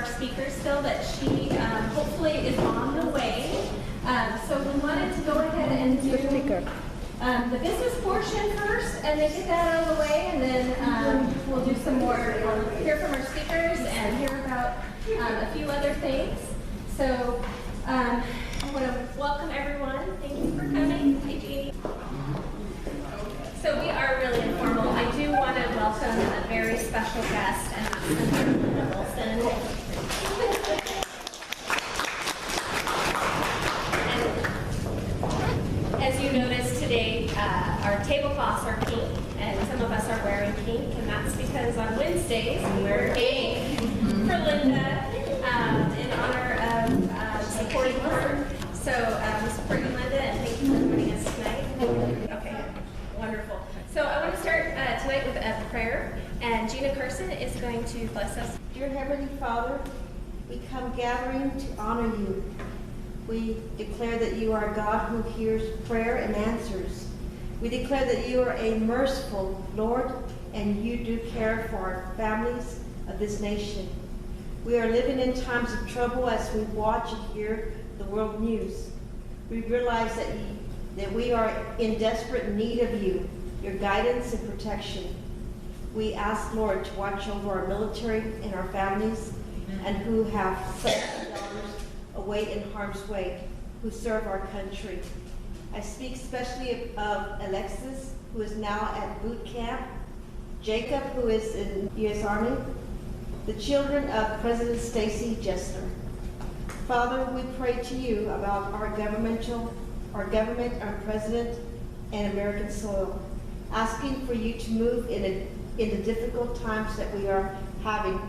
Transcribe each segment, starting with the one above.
our speakers still, but she hopefully is on the way. So we wanted to go ahead and do the business portion first, and then get that out of the way, and then we'll do some more, hear from our speakers and hear about a few other things. So I want to welcome everyone. Thank you for coming. Hi, Jeannie. So we are really informal. I do want to welcome a very special guest, and that's Linda Wilson. As you noticed today, our tablecloths are pink, and some of us are wearing pink, and that's because on Wednesdays we wear pink for Linda in honor of supporting her. So supporting Linda, and thank you for joining us tonight. Okay, wonderful. So I want to start tonight with a prayer, and Gina Carson is going to bless us. Dear Heavenly Father, we come gathering to honor you. We declare that you are a God who hears prayer and answers. We declare that you are a merciful Lord, and you do care for our families of this nation. We are living in times of trouble as we watch and hear the world news. We realize that we are in desperate need of you, your guidance and protection. We ask, Lord, to watch over our military and our families, and who have sons and daughters away in harm's way, who serve our country. I speak especially of Alexis, who is now at boot camp, Jacob, who is in U.S. Army, the children of President Stacy Jessner. Father, we pray to you about our government, our president, and American soil, asking for you to move in the difficult times that we are having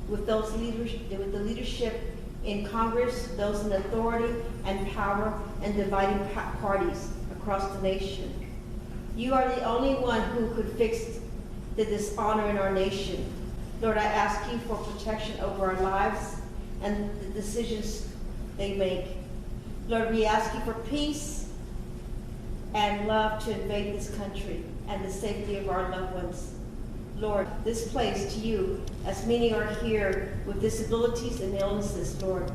with those leaders, with the leadership in Congress, those in authority and power, and dividing parties across the nation. You are the only one who could fix the dishonor in our nation. Lord, I ask you for protection over our lives and the decisions they make. Lord, we ask you for peace and love to invade this country and the safety of our loved ones. Lord, this place to you, as many are here with disabilities and illnesses, Lord.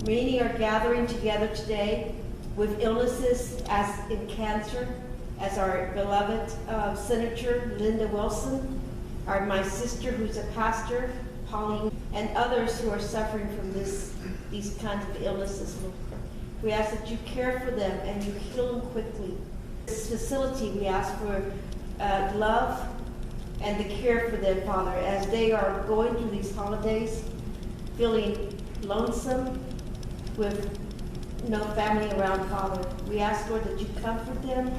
Many are gathering together today with illnesses as in cancer, as our beloved Senator Linda Wilson, my sister who's a pastor, Pauline, and others who are suffering from these kinds of illnesses. We ask that you care for them and you heal them quickly. This facility, we ask for love and the care for them, Father, as they are going through these holidays, feeling lonesome with no family around, Father. We ask, Lord, that you comfort them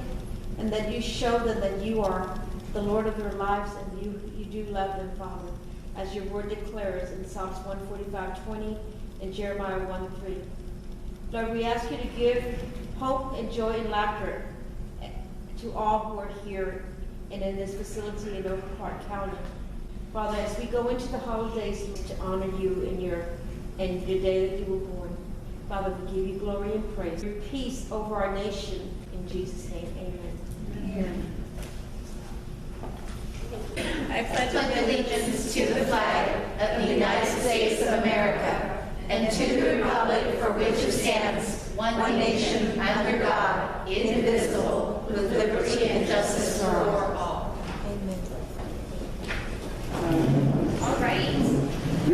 and that you show them that you are the Lord of their lives and you do love them, Father, as your word declares in Psalms 145:20 and Jeremiah 1:3. Lord, we ask you to give hope and joy and laughter to all who are here and in this facility in Oak Park County. Father, as we go into the holidays to honor you in the day that you were born, Father, we give you glory and praise. Your peace over our nation. In Jesus' name, amen. I pledge allegiance to the flag of the United States of America and to the republic for which it stands, one nation under God, indivisible, with liberty and justice for all. Amen. All right.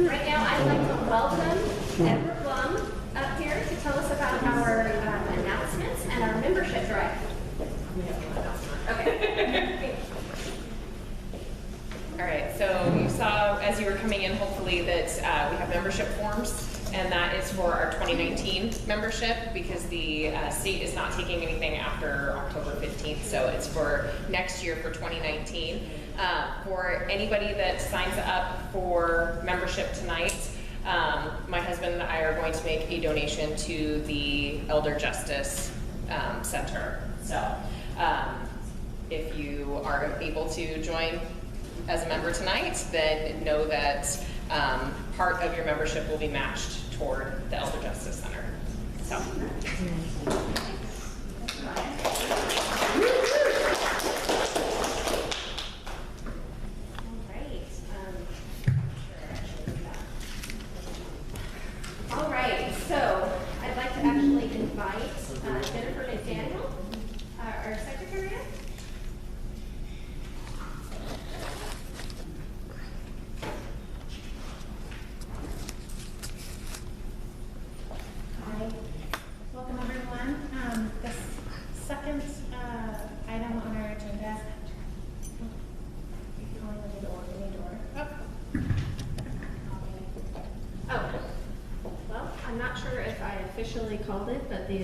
Right now, I'd like to welcome Edward Blum up here to tell us about our announcements and our membership drive. Okay. All right, so you saw as you were coming in, hopefully, that we have membership forms, and that is for our 2019 membership because the state is not taking anything after October 15th, so it's for next year for 2019. For anybody that signs up for membership tonight, my husband and I are going to make a donation to the Elder Justice Center. So if you are able to join as a member tonight, then know that part of your membership will be matched toward the Elder Justice Center. So. officially called it, but the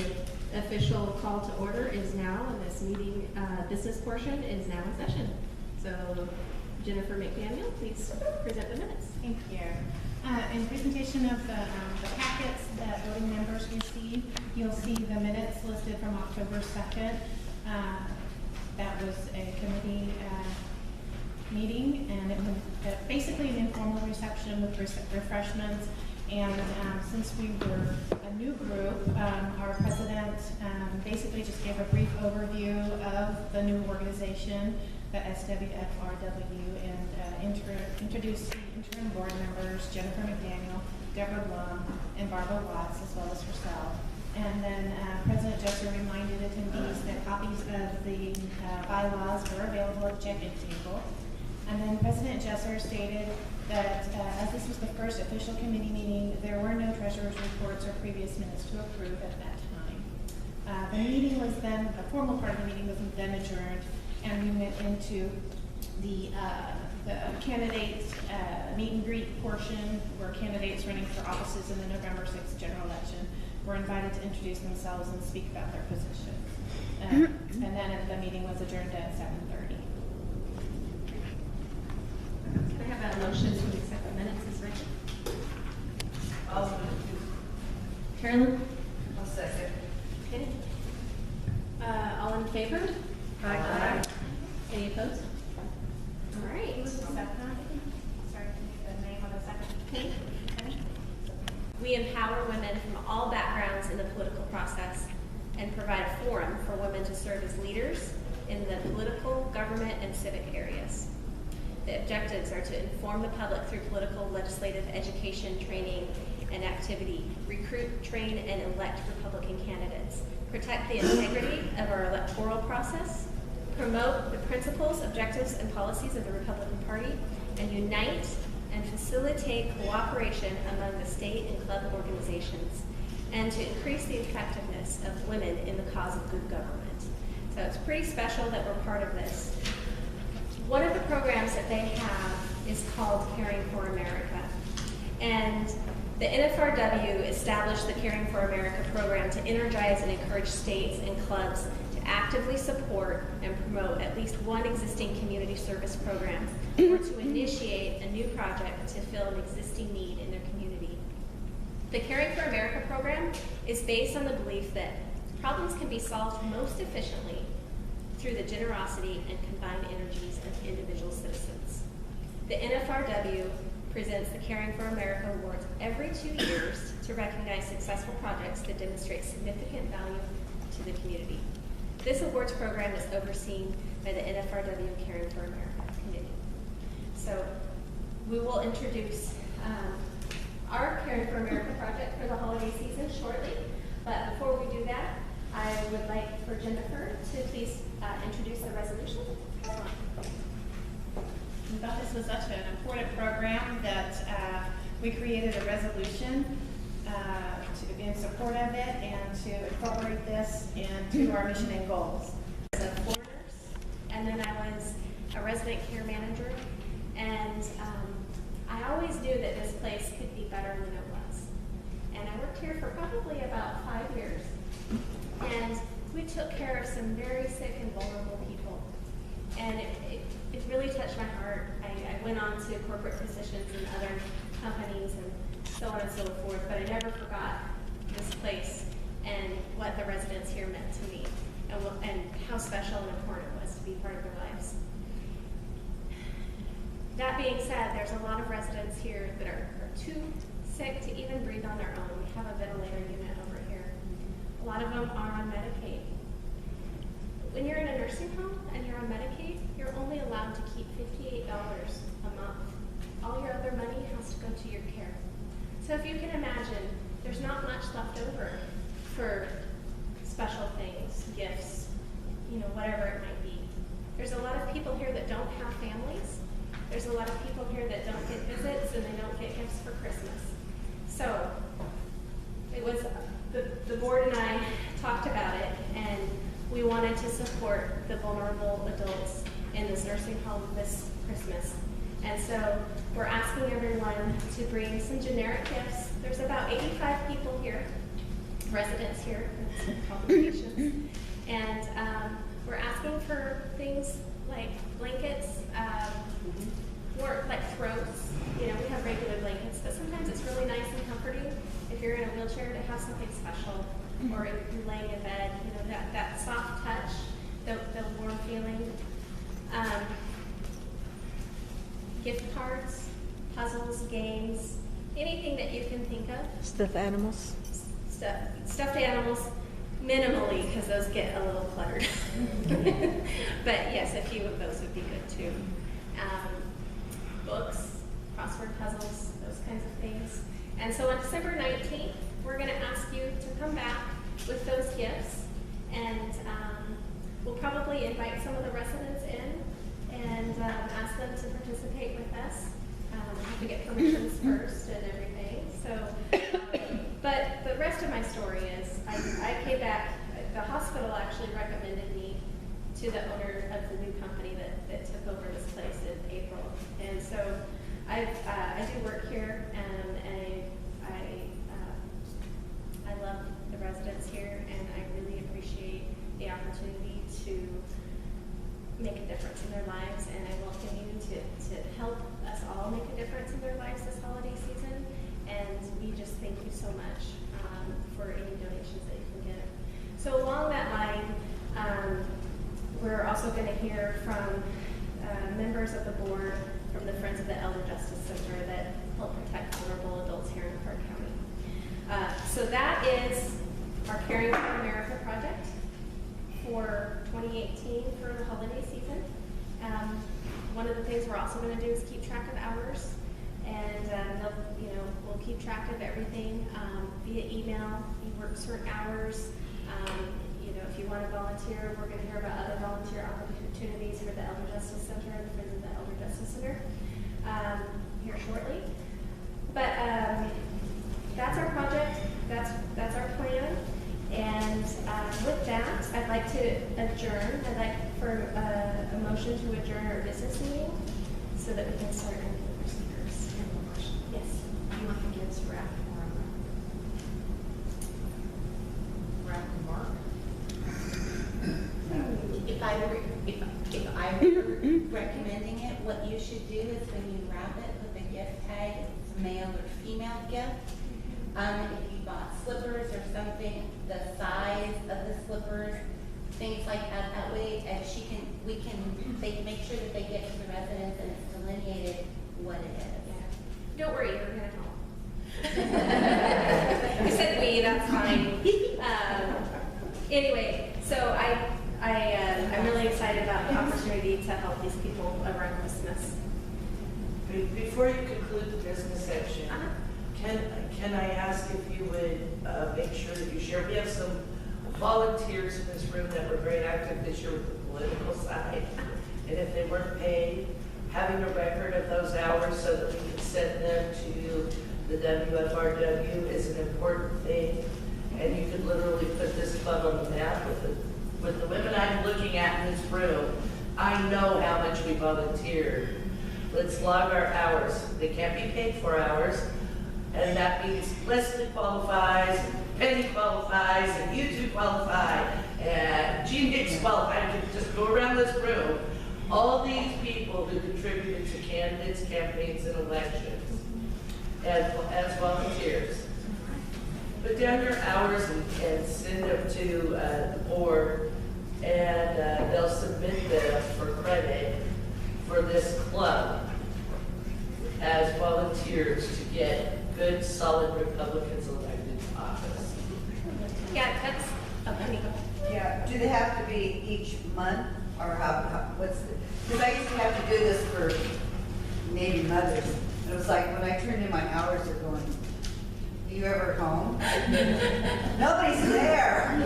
official call to order is now, and this meeting, business portion is now in session. So Jennifer McDaniel, please present the minutes. Thank you. In presentation of the packets that voting members receive, you'll see the minutes listed from October 2nd. That was a committee meeting, and it was basically an informal reception with refreshments. And since we were a new group, our president basically just gave a brief overview of the new organization, the SWFRW, and introduced the interim board members, Jennifer McDaniel, Deborah Blum, and Barbara Watts, as well as herself. And then President Jesser reminded attendees that copies of the bylaws were available at the check-in table. And then President Jesser stated that as this was the first official committee meeting, there were no treasurer's reports or previous minutes to approve at that time. The meeting was then, the formal part of the meeting was then adjourned, and we went into the candidates meet and greet portion, where candidates running for offices in the November 6th general election were invited to introduce themselves and speak about their position. And then the meeting was adjourned at 7:30. Can I have a motion to accept the minutes as written? I'll move. Carolyn? I'll second. Okay. All in favor? Aye. Any opposed? All right. Who was the second? Sorry, the name of the second. Okay. We empower women from all backgrounds in the political process and provide a forum for women to serve as leaders in the political, government, and civic areas. The objectives are to inform the public through political, legislative, education, training, and activity, recruit, train, and elect Republican candidates, protect the integrity of our electoral process, promote the principles, objectives, and policies of the Republican Party, and unite and facilitate cooperation among the state and club organizations, and to increase the effectiveness of women in the cause of good government. So it's pretty special that we're part of this. One of the programs that they have is called Caring for America. And the NFRW established the Caring for America program to energize and encourage states and clubs to actively support and promote at least one existing community service program or to initiate a new project to fill an existing need in their community. The Caring for America program is based on the belief that problems can be solved most efficiently through the generosity and combined energies of individual citizens. The NFRW presents the Caring for America Awards every 2 years to recognize successful projects that demonstrate significant value to the community. This awards program is overseen by the NFRW Caring for America Committee. So we will introduce our Caring for America project for the holiday season shortly, but before we do that, I would like for Jennifer to please introduce the resolution. We thought this was such an important program that we created a resolution to be in support of it and to incorporate this into our mission and goals. As a floor nurse, and then I was a resident care manager, and I always knew that this place could be better than it was. And I worked here for probably about 5 years. And we took care of some very sick and vulnerable people. And it really touched my heart. I went on to corporate positions in other companies and so on and so forth, but I never forgot this place and what the residents here meant to me and how special and important it was to be part of their lives. That being said, there's a lot of residents here that are too sick to even breathe on their own. We have a ventilator unit over here. A lot of them are on Medicaid. When you're in a nursing home and you're on Medicaid, you're only allowed to keep $58 a month. All your other money has to go to your care. So if you can imagine, there's not much left over for special things, gifts, whatever it might be. There's a lot of people here that don't have families. There's a lot of people here that don't get visits and they don't get gifts for Christmas. So it was, the board and I talked about it, and we wanted to support the vulnerable adults in this nursing home this Christmas. And so we're asking everyone to bring some generic gifts. There's about 85 people here. residents here, called the patients. And we're asking for things like blankets, more like throats. You know, we have regular blankets, but sometimes it's really nice and comforting if you're in a wheelchair to have something special, or if you're laying in bed, you know, that soft touch, the warm feeling. Gift cards, puzzles, games, anything that you can think of. Stuffed animals. Stuffed animals, minimally, because those get a little cluttered. But yes, a few of those would be good too. Books, crossword puzzles, those kinds of things. And so on December 19th, we're going to ask you to come back with those gifts, and we'll probably invite some of the residents in and ask them to participate with us. We have to get permissions first and everything. So, but the rest of my story is I came back. The hospital actually recommended me to the owner of the new company that took over this place in April, and so I do work here, and I love the residents here, and I really appreciate the opportunity to make a difference in their lives, and I welcome you to help us all make a difference in their lives this holiday season. And we just thank you so much for any donations that you can give. So along that line, we're also going to hear from members of the board from the Friends of the Elder Justice Center that help protect vulnerable adults here in Clark County. So that is our Caring for America project for 2018 for the holiday season. One of the things we're also going to do is keep track of hours, and we'll keep track of everything via email. You work certain hours. If you want to volunteer, we're going to hear about other volunteer opportunities for the Elder Justice Center and the Friends of the Elder Justice Center here shortly. But that's our project. That's our plan. And with that, I'd like to adjourn. I'd like for a motion to adjourn our business meeting so that we can start our speakers. Yes. Do you want the gifts wrapped or wrapped in mark? If I were recommending it, what you should do is when you wrap it with a gift tag, it's a male or female gift. If you bought slippers or something, the size of the slippers, things like that way, and they can make sure that they get to the residents and it's delineated what it is. Yeah. Don't worry, you're going to help. You said we, that's fine. Anyway, so I'm really excited about the opportunity to help these people around Christmas. Before you conclude the business section, can I ask if you would make sure that you share? We have some volunteers in this room that were very active this year with the political side, and if they weren't paid, having a record of those hours so that we can send them to the WFRW is an important thing. And you could literally put this club on the map with the women I'm looking at in this room. I know how much we volunteered. Let's log our hours. They can't be paid for hours. And that means Leslie qualifies, Penny qualifies, and you two qualify, and Gene Hicks qualified. You can just go around this room. All these people who contributed to candidates, campaigns, and elections as volunteers. Put down your hours and send them to the board, and they'll submit them for credit for this club as volunteers to get good, solid Republicans elected to office. Yeah, that's a funny. Yeah, do they have to be each month, or what's the, because I used to have to do this for Navy mothers. And it was like, when I turned in my hours, they're going, are you ever home? Nobody's there.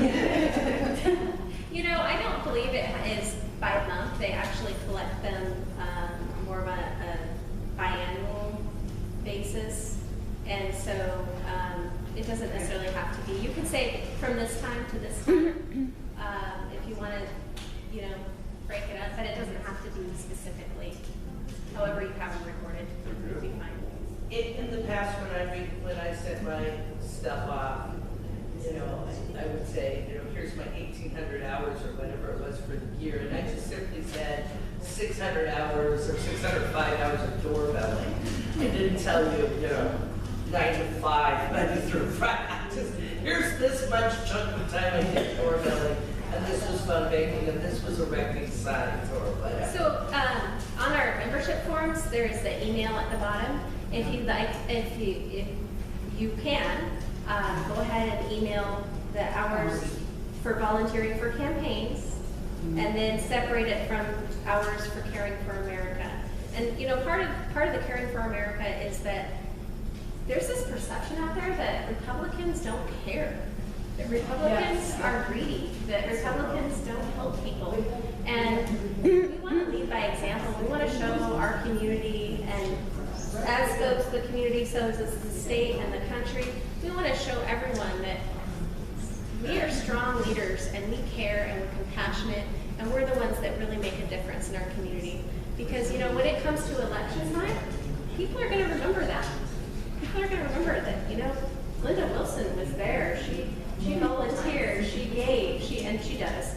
I don't believe it is by month. They actually collect them more of a biannual basis. And so it doesn't necessarily have to be. You can say from this time to this time if you want to, break it up, but it doesn't have to be specifically. However you have them recorded, would be fine. In the past, when I sent my stuff off, I would say, here's my 1,800 hours or whatever it was for the year, and I just simply said 600 hours or 605 hours of doorbelling. I didn't tell you, 9 to 5, Monday through Friday. Here's this much chunk of time I did doorbelling, and this was phone banking, and this was erecting signs or whatever. So, on our membership forms, there is the email at the bottom. If you'd like, if you can, go ahead and email the hours for volunteering for campaigns, and then separate it from hours for Caring for America. And part of the Caring for America is that there's this perception out there that Republicans don't care, that Republicans are greedy, that Republicans don't help people. And we want to lead by example. We want to show our community, and as goes the community, so does the state and the country. We want to show everyone that we are strong leaders, and we care, and we're compassionate, and we're the ones that really make a difference in our community. Because, when it comes to election time, people are going to remember that. People are going to remember that, Linda Wilson was there. She volunteered, she gave, and she does.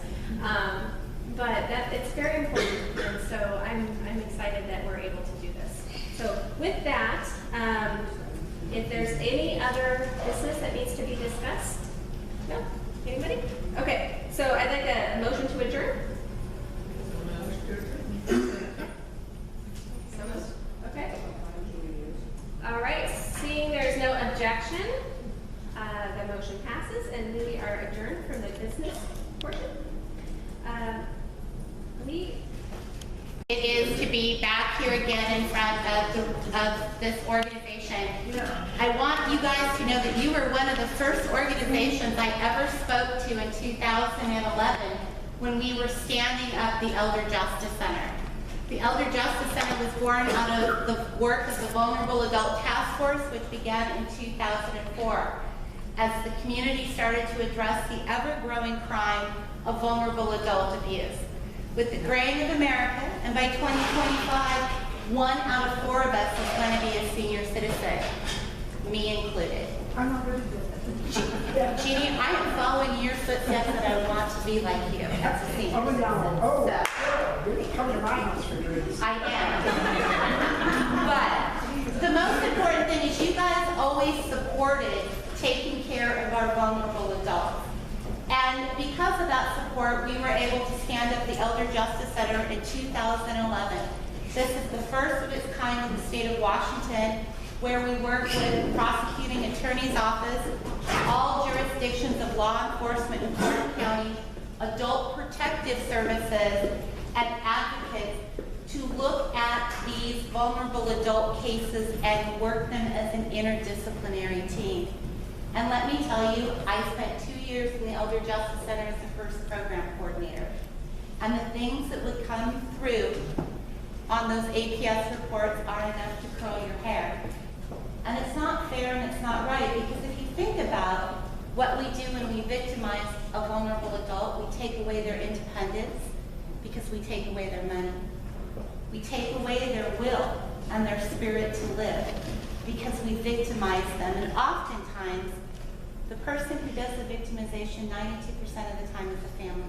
But it's very important, and so I'm excited that we're able to do this. So with that, if there's any other business that needs to be discussed, no? Anybody? Okay, so I'd like a motion to adjourn. Okay. All right, seeing there's no objection, the motion passes, and we are adjourned from the business portion. It is to be back here again in front of this organization. I want you guys to know that you were one of the first organizations I ever spoke to in 2011 when we were standing up the Elder Justice Center. The Elder Justice Center was born out of the work of the Vulnerable Adult Task Force, which began in 2004, as the community started to address the ever-growing crime of vulnerable adult abuse. With the graying of America, and by 2025, 1 out of 4 of us is going to be a senior citizen, me included. I'm not really good at that. Jeannie, I am following your footsteps, and I want to be like you as a senior Oh, citizen. no. Oh, So, you come to my house for drinks. I am. But the most important thing is you guys always supported taking care of our vulnerable adults. And because of that support, we were able to stand up the Elder Justice Center in 2011. This is the first of its kind in the state of Washington, where we work with the prosecuting attorney's office, all jurisdictions of law enforcement in Clark County, adult protective services, and advocates to look at these vulnerable adult cases and work them as an interdisciplinary team. And let me tell you, I spent 2 years in the Elder Justice Center as the first program coordinator. And the things that would come through on those APS reports are enough to curl your hair. And it's not fair and it's not right, because if you think about what we do when we victimize a vulnerable adult, we take away their independence because we take away their money. We take away their will and their spirit to live because we victimize them. And oftentimes, the person who does the victimization 92% of the time is a family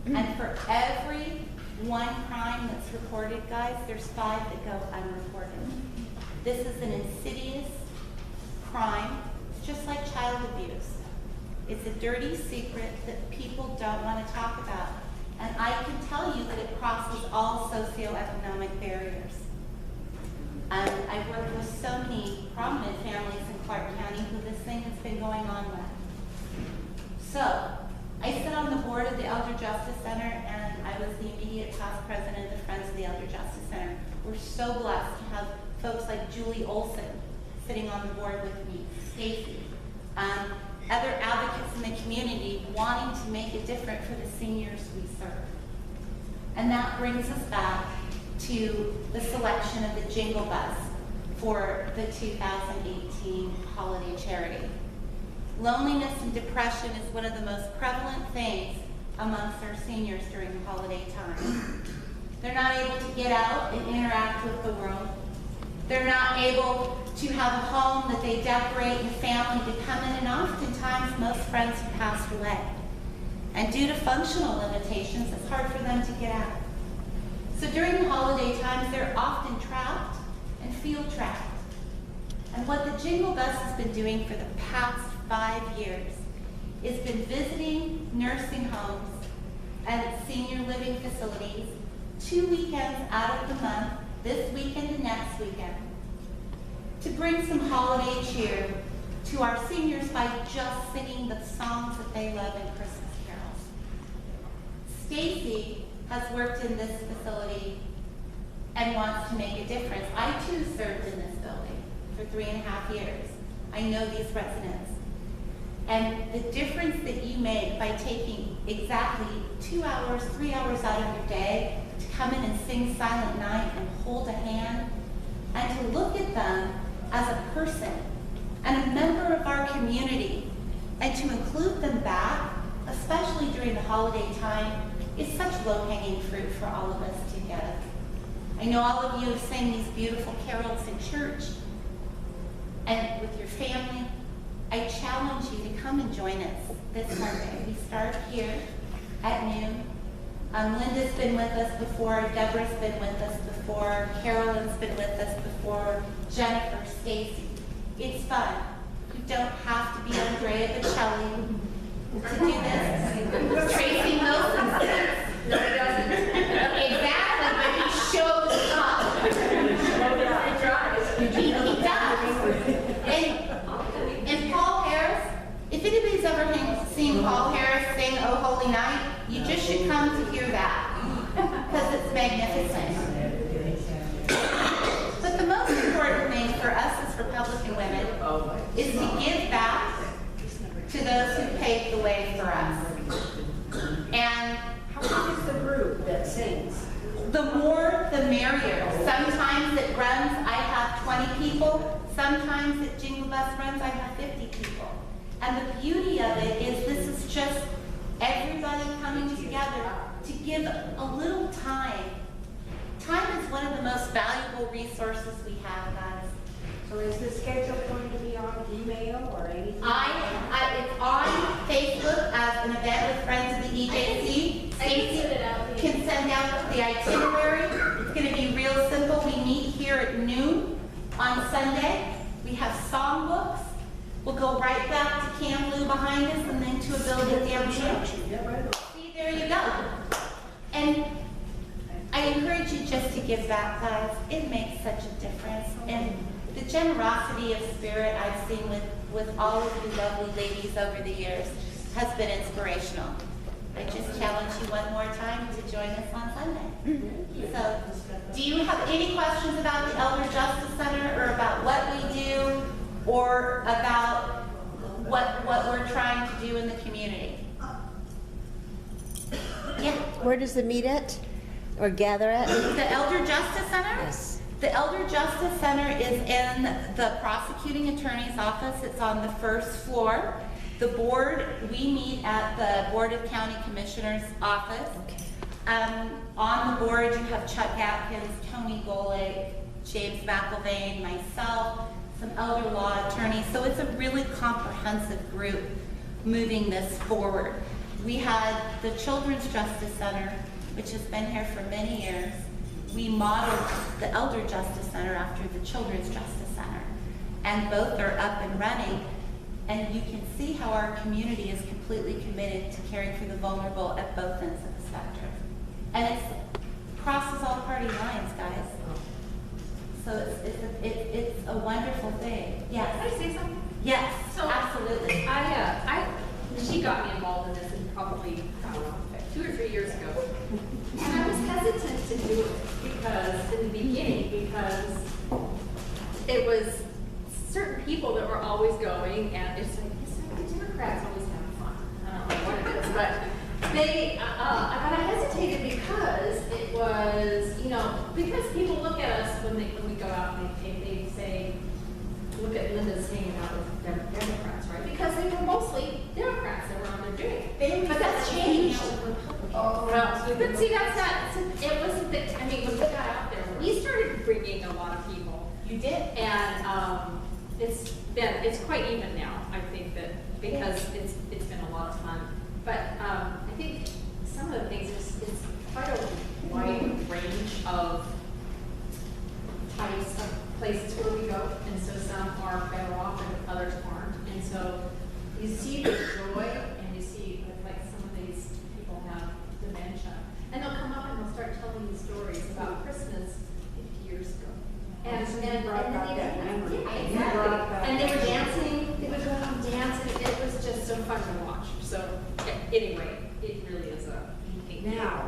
member. And for every 1 crime that's reported, guys, there's 5 that go unreported. This is an insidious crime. It's just like child abuse. It's a dirty secret that people don't want to talk about. And I can tell you that it crosses all socioeconomic barriers. I've worked with so many prominent families in Clark County who this thing has been going on with. So, I sit on the board of the Elder Justice Center, and I was the immediate past president of the Friends of the Elder Justice Center. We're so blessed to have folks like Julie Olson sitting on the board with me, Stacy, other advocates in the community wanting to make a difference for the seniors we serve. And that brings us back to the selection of the Jingle Bus for the 2018 holiday charity. Loneliness and depression is one of the most prevalent things amongst our seniors during holiday time. They're not able to get out and interact with the world. They're not able to have a home that they decorate and family to come in, and oftentimes most friends have passed away. And due to functional limitations, it's hard for them to get out. So during the holiday times, they're often trapped and feel trapped. And what the Jingle Bus has been doing for the past 5 years is been visiting nursing homes and senior living facilities 2 weekends out of the month, this weekend and next weekend, to bring some holiday cheer to our seniors by just singing the songs that they love in Christmas carols. Stacy has worked in this facility and wants to make a difference. I too served in this building for 3.5 years. I know these residents. And the difference that you make by taking exactly 2 hours, 3 hours out of your day to come in and sing Silent Night and hold a hand and to look at them as a person and a member of our community and to include them back, especially during the holiday time, is such low-hanging fruit for all of us together. I know all of you have sang these beautiful carols in church and with your family. I challenge you to come and join us this Sunday. We start here at noon. Linda's been with us before, Deborah's been with us before, Carolyn's been with us before, Jennifer, Stacy. It's fun. You don't have to be Andrea Bocelli to do this. Tracy Wilson says. No, he doesn't. Exactly, but he shows up. He does. And Paul Harris, if anybody's ever seen Paul Harris sing Oh Holy Night, you just should come to hear that, because it's magnificent. But the most important thing for us as Republican women is to give back to those who paved the way for us. And How big is the group that sings? the more, the merrier. Sometimes it runs, I have 20 people. Sometimes at Jingle Bus runs, I have 50 people. And the beauty of it is this is just everybody coming together to give a little time. Time is one of the most valuable resources we have, guys. So is the schedule going to be on email or anything? It's on Facebook as an event with Friends of the EJC. Stacy can send out the itinerary. It's going to be real simple. We meet here at noon on Sunday. We have songbooks. We'll go right back to Cam Lou behind us and then to a building downtown. See, there you go. And I encourage you just to give back, guys. It makes such a difference. And the generosity of spirit I've seen with all of you lovely ladies over the years has been inspirational. I just challenge you one more time to join us on Sunday. So, do you have any questions about the Elder Justice Center or about what we do or about what we're trying to do in the community? Yeah. Where does it meet at or gather at? The Elder Justice Center? Yes. The Elder Justice Center is in the prosecuting attorney's office. It's on the first floor. The board, we meet at the Board of County Commissioners office. Okay. On the board, you have Chuck Atkins, Tony Golick, James McIlvain, myself, some elder law attorneys. So it's a really comprehensive group moving this forward. We had the Children's Justice Center, which has been here for many years. We modeled the Elder Justice Center after the Children's Justice Center, and both are up and running. And you can see how our community is completely committed to caring for the vulnerable at both ends of the spectrum. And it crosses all party lines, guys. So it's a wonderful thing. Yes. Can I say something? Yes, So, absolutely. She got me involved in this in probably, I don't know, 2 or 3 years ago. And I was hesitant to do it because, in the beginning, because it was certain people that were always going, and it's like the Democrats always have fun. I don't know what it is, but they, but I hesitated because it was, because people look at us when we go out and they say, look at Linda's hanging out with Democrats, right? Because they were mostly Democrats that were on there doing it. But that's changed. Oh, But see, that's not, it wasn't that, when we got out there, we started bringing a lot of people. You did. And it's quite even now. I think that because it's been a lot of fun. But I think some of the things it's quite a wide range of types of places where we go, and so some are better off and others aren't. And so you see the joy, and you see like some of these people have dementia, and they'll come up and they'll start telling you stories about Christmas 50 years ago. And then memory. yeah, You brought exactly. back And they were that. dancing. They would go out and dance, and it was just so fun to watch. So anyway, it really is a neat thing. Now,